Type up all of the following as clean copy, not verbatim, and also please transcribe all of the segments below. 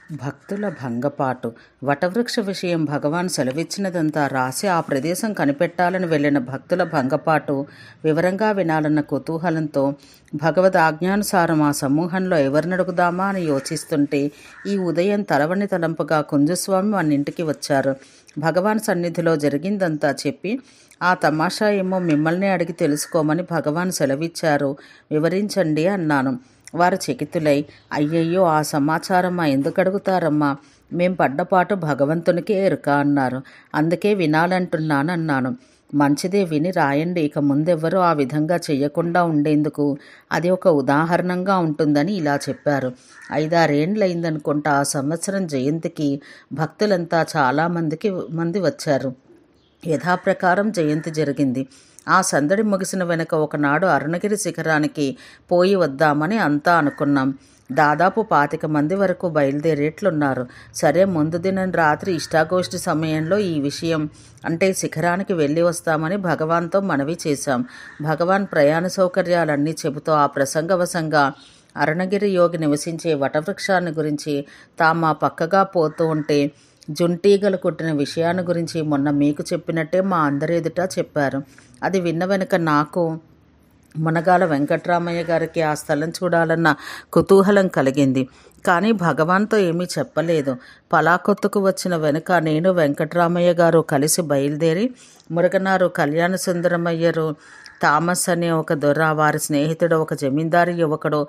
భక్తుల భంగపాటు. వటవృక్ష విషయం భగవాన్ సెలవిచ్చినదంతా రాసి ఆ ప్రదేశం కనిపెట్టాలని వెళ్ళిన భక్తుల భంగపాటు వివరంగా వినాలన్న కుతూహలంతో భగవద్ ఆజ్ఞానుసారం ఆ సమూహంలో ఎవరినడుగుదామా అని యోచిస్తుంటే ఈ ఉదయం తలవని తలంపుగా కుంజస్వామి మన ఇంటికి వచ్చారు. భగవాన్ సన్నిధిలో జరిగిందంతా చెప్పి ఆ తమాషా ఏమో మిమ్మల్ని అడిగి తెలుసుకోమని భగవాన్ సెలవిచ్చారు, వివరించండి అన్నాను. వారు చకితులై, అయ్యయ్యో ఆ సమాచారమ్మా ఎందుకు అడుగుతారమ్మా, మేం పడ్డపాటు భగవంతునికే ఎరుక అన్నారు. అందుకే వినాలంటున్నాను అన్నాను. మంచిదే, విని రాయండి. ఇక ముందెవ్వరూ ఆ విధంగా చెయ్యకుండా ఉండేందుకు అది ఒక ఉదాహరణంగా ఉంటుందని ఇలా చెప్పారు. 5-6 ఏండ్లయిందనుకుంటా ఆ సంవత్సరం జయంతికి భక్తులంతా చాలా మంది వచ్చారు. యథాప్రకారం జయంతి జరిగింది. ఆ సందడి ముగిసిన వెనుక ఒకనాడు అరుణగిరి శిఖరానికి పోయి వద్దామని అంతా అనుకున్నాం. దాదాపు 25 మంది వరకు బయలుదేరేట్లున్నారు. సరే, ముందు దినం రాత్రి ఇష్టాగోష్ఠి సమయంలో ఈ విషయం అంటే శిఖరానికి వెళ్ళి వస్తామని భగవాన్తో మనవి చేశాం. భగవాన్ ప్రయాణ సౌకర్యాలన్నీ చెబుతూ ఆ ప్రసంగవశంగా అరుణగిరి యోగి నివసించే వటవృక్షాన్ని గురించి తాము ఆ పక్కగా పోతూ ఉంటే జుంటీగలు కుట్టిన విషయాన్ని గురించి మొన్న మీకు చెప్పినట్టే మా అందరి ఎదుట చెప్పారు. అది విన్న వెనుక నాకు, మునగాల వెంకట్రామయ్య గారికి ఆ స్థలం చూడాలన్న కుతూహలం కలిగింది. కానీ భగవాన్తో ఏమీ చెప్పలేదు. పలాకొత్తుకు వచ్చిన వెనుక నేను, వెంకట్రామయ్య గారు కలిసి బయలుదేరి మురగనారు కళ్యాణ సుందరమయ్యరు, థామస్ అనే ఒక దొర, వారి స్నేహితుడు ఒక జమీందారు యువకుడు,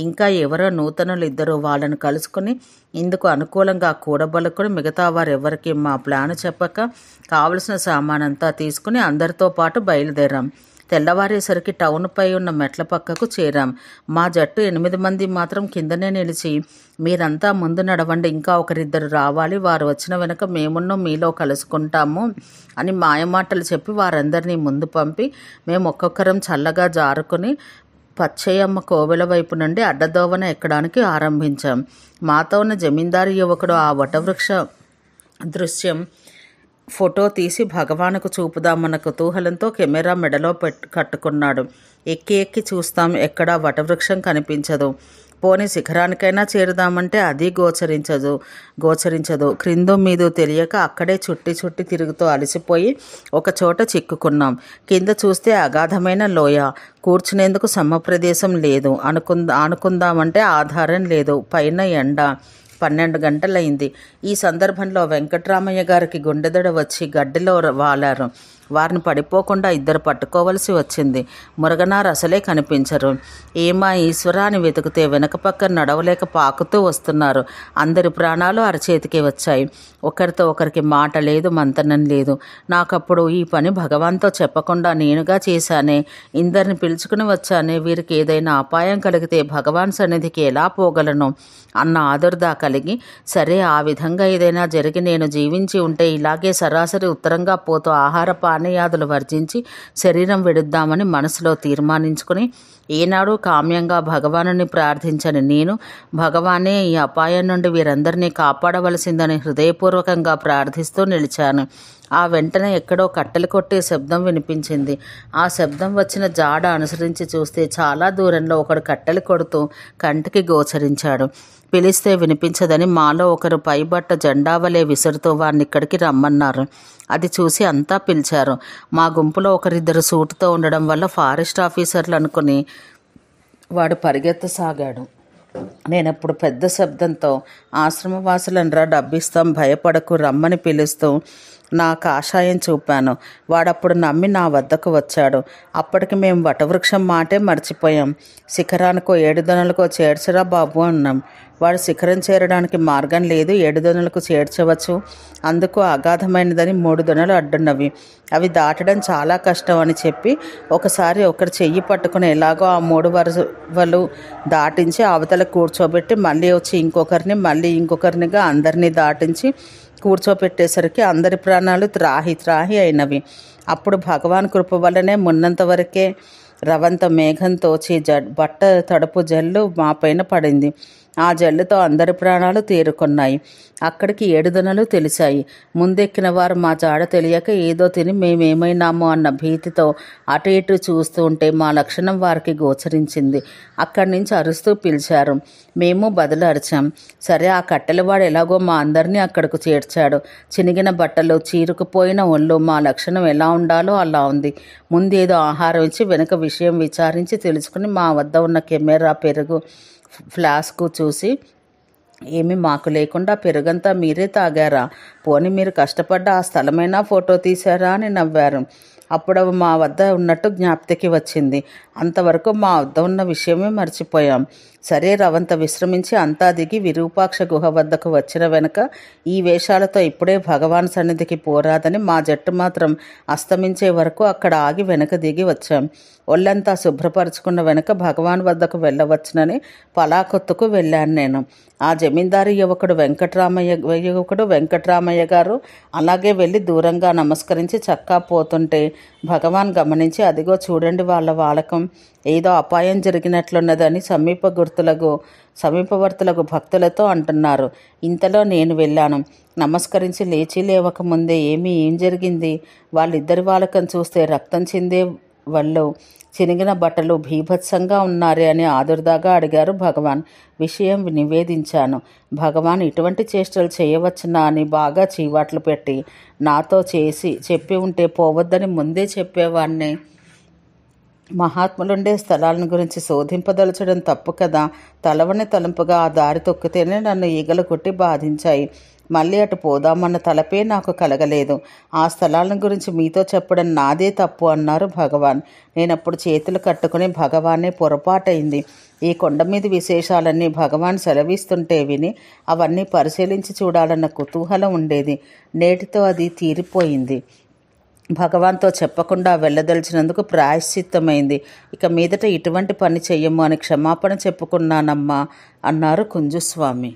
ఇంకా ఎవరో నూతనులు 2 వాళ్ళను కలుసుకుని ఇందుకు అనుకూలంగా కూడబలుకుని మిగతా వారెవరికి మా ప్లాను చెప్పక కావలసిన సామానంతా తీసుకుని అందరితో పాటు బయలుదేరాం. తెల్లవారేసరికి టౌన్పై ఉన్న మెట్ల పక్కకు చేరాం. మా జట్టు 8 మంది మాత్రం కిందనే నిలిచి, మీరంతా ముందు నడవండి, ఇంకా 1-2 రావాలి, వారు వచ్చిన వెనుక మేమున్నూ మీలో కలుసుకుంటాము అని మాయమాటలు చెప్పి వారందరినీ ముందు పంపి మేము ఒక్కొక్కరం చల్లగా జారుకుని పచ్చయ్యమ్మ కోవెల వైపు నుండి అడ్డదోవన ఎక్కడానికి ఆరంభించాం. మాతో ఉన్న జమీందారు యువకుడు ఆ వటవృక్ష దృశ్యం ఫోటో తీసి భగవానుకు చూపుదామన్న కుతూహలంతో కెమెరా మెడలో కట్టుకున్నాడు. ఎక్కి చూస్తాం, ఎక్కడా వటవృక్షం కనిపించదు. పోని శిఖరానికైనా చేరుదామంటే అది గోచరించదు. క్రిందో మీదో తెలియక అక్కడే చుట్టి తిరుగుతూ అలసిపోయి ఒక చోట చిక్కుకున్నాం. కింద చూస్తే అగాధమైన లోయ, కూర్చునేందుకు ప్రదేశం లేదు. ఆనుకుందామంటే ఆధారం లేదు. పైన ఎండ. 12 గంటలైంది. ఈ సందర్భంలో వెంకట్రామయ్య గారికి గుండెదడ వచ్చి గడ్డిలో వాలారు. వారిని పడిపోకుండా 2 పట్టుకోవలసి వచ్చింది. మురగనారు అసలే కనిపించరు. ఏమా ఈశ్వరా అని వెతికితే వెనక పక్క నడవలేక పాకుతూ వస్తున్నారు. అందరి ప్రాణాలు అరచేతికి వచ్చాయి. ఒకరితో ఒకరికి మాట లేదు, మంతనం లేదు. నాకప్పుడు ఈ పని భగవాన్తో చెప్పకుండా నేనుగా చేశానే, ఇందరిని పిలుచుకుని వచ్చానే, వీరికి ఏదైనా అపాయం కలిగితే భగవాన్ సన్నిధికి ఎలా పోగలను అన్న ఆదుర్దా కలిగి, సరే ఆ విధంగా ఏదైనా జరిగి నేను జీవించి ఉంటే ఇలాగే సరాసరి ఉత్తరంగా పోతూ ఆహార పానీయాదులు వర్జించి శరీరం విడుద్దామని మనసులో తీర్మానించుకుని, ఏనాడు కామ్యంగా భగవానుని ప్రార్థించని నేను భగవానే ఈ అపాయం నుండి వీరందరినీ కాపాడవలసిందని హృదయపూర్వకంగా ప్రార్థిస్తూ నిలిచాను. ఆ వెంటనే ఎక్కడో కట్టెలు కొట్టే శబ్దం వినిపించింది. ఆ శబ్దం వచ్చిన జాడ అనుసరించి చూస్తే చాలా దూరంలో ఒకడు కట్టెలు కొడుతూ కంటికి గోచరించాడు. పిలిస్తే వినిపించదని మాలో ఒకరు పైబట్ట జెండావలే విసురుతూ వారిని ఇక్కడికి రమ్మన్నారు. అది చూసి అంతా పిలిచారు. మా గుంపులో 1-2 సూటుతో ఉండడం వల్ల ఫారెస్ట్ ఆఫీసర్లు అనుకుని వాడు పరిగెత్తసాగాడు. నేనప్పుడు పెద్ద శబ్దంతో, ఆశ్రమవాసులనరా, డబ్బిస్తాం, భయపడకు, రమ్మని పిలుస్తూ నా కాషాయం చూపాను. వాడప్పుడు నమ్మి నా వద్దకు వచ్చాడు. అప్పటికి మేము వటవృక్షం మాటే మర్చిపోయాం. శిఖరానికో 7 దొనలకో చేర్చరా బాబు అన్నాం. వాడు శిఖరం చేరడానికి మార్గం లేదు, 7 దొనలకు చేర్చవచ్చు, అందుకు అగాధమైనదని 3 దొనలు అడ్డున్నవి, అవి దాటడం చాలా కష్టం అని చెప్పి ఒకసారి ఒకరు చెయ్యి పట్టుకుని ఎలాగో ఆ 3 వరుసలు దాటించి అవతల కూర్చోబెట్టి మళ్ళీ వచ్చి ఇంకొకరినిగా అందరినీ దాటించి కూర్చోపెట్టేసరికి అందరి ప్రాణాలు త్రాహి అయినవి. అప్పుడు భగవాన్ కృప వల్లనే మున్నంత వరకే రవంత మేఘం తోచి బట్ట తడుపు జల్లు మా పైన పడింది. ఆ జల్లుతో అందరి ప్రాణాలు తేరుకున్నాయి. అక్కడికి 7 దినాలు తెలిసాయి. ముందెక్కిన వారు మా జాడ తెలియక ఏదో తిని మేమేమైనామో అన్న భీతితో అటు ఇటు చూస్తూ ఉంటే మా లక్షణం వారికి గోచరించింది. అక్కడి నుంచి అరుస్తూ పిలిచారు. మేము బదులు అరిచాం. సరే, ఆ కట్టెలవాడు ఎలాగో మా అందరినీ అక్కడకు చేర్చాడు. చినిగిన బట్టలు, చీరుకుపోయిన ఒళ్ళు, మా లక్షణం ఎలా ఉండాలో అలా ఉంది. ముందేదో ఆహారం ఇచ్చి వెనుక విషయం విచారించి తెలుసుకుని మా వద్ద ఉన్న కెమెరా, పెరుగు ఫ్లాస్కు చూసి, ఏమి మాకు లేకుండా పెరుగంతా మీరే తాగారా? పోనీ మీరు కష్టపడ్డ ఆ స్థలమైనా ఫోటో తీశారా అని నవ్వారు. అప్పుడు మా వద్ద ఉన్నట్టు జ్ఞాప్తికి వచ్చింది. అంతవరకు మా వద్ద ఉన్న విషయమే మర్చిపోయాం. సరే, రవంత విశ్రమించి అంతా దిగి విరూపాక్ష గుహ వద్దకు వచ్చిన వెనక ఈ వేషాలతో ఇప్పుడే భగవాన్ సన్నిధికి పోరాదని మా జట్టు మాత్రం అస్తమించే వరకు అక్కడ ఆగి వెనక దిగి వచ్చాం. ఒళ్ళంతా శుభ్రపరుచుకున్న వెనక భగవాన్ వద్దకు వెళ్ళవచ్చునని పలాకొత్తుకు వెళ్ళాను నేను. ఆ జమీందారు యువకుడు వెంకట్రామయ్య గారు అలాగే వెళ్ళి దూరంగా నమస్కరించి చక్కా పోతుంటే భగవాన్ గమనించి, అదిగో చూడండి వాళ్ళ వాలకం, ఏదో అపాయం జరిగినట్లున్నదని సమీపవర్తులకు భక్తులతో అంటున్నారు. ఇంతలో నేను వెళ్ళాను. నమస్కరించి లేచి లేవకముందే ఏం జరిగింది? వాళ్ళిద్దరి వాలకం చూస్తే రక్తం చిందే వాళ్ళు, చినిగిన బట్టలు, భీభత్సంగా ఉన్నారే అని ఆదుర్దాగా అడిగారు భగవాన్. విషయం నివేదించాను. భగవాన్ ఇటువంటి చేష్టలు చేయవచ్చునా అని బాగా చీవాట్లు పెట్టి, నాతో చెప్పి ఉంటే పోవద్దని ముందే చెప్పేవాణ్ణి. మహాత్ములుండే స్థలాలను గురించి శోధింపదలచడం తప్పు కదా. తలవని తలంపుగా ఆ దారి తొక్కితేనే నన్ను ఈగలు కొట్టి బాధించాయి. మళ్ళీ అటు పోదామన్న తలపే నాకు కలగలేదు. ఆ స్థలాలను గురించి మీతో చెప్పడం నాదే తప్పు అన్నారు భగవాన్. నేనప్పుడు చేతులు కట్టుకుని, భగవానే పొరపాటైంది. ఈ కొండ మీద విశేషాలన్నీ భగవాన్ సెలవిస్తుంటే విని అవన్నీ పరిశీలించి చూడాలన్న కుతూహలం ఉండేది. నేటితో అది తీరిపోయింది. భగవాన్తో చెప్పకుండా వెళ్ళదలిచినందుకు ప్రాయశ్చిత్తమైంది. ఇక మీదట ఇటువంటి పని చెయ్యము అని క్షమాపణ చెప్పుకున్నానమ్మా అన్నారు కుంజుస్వామి.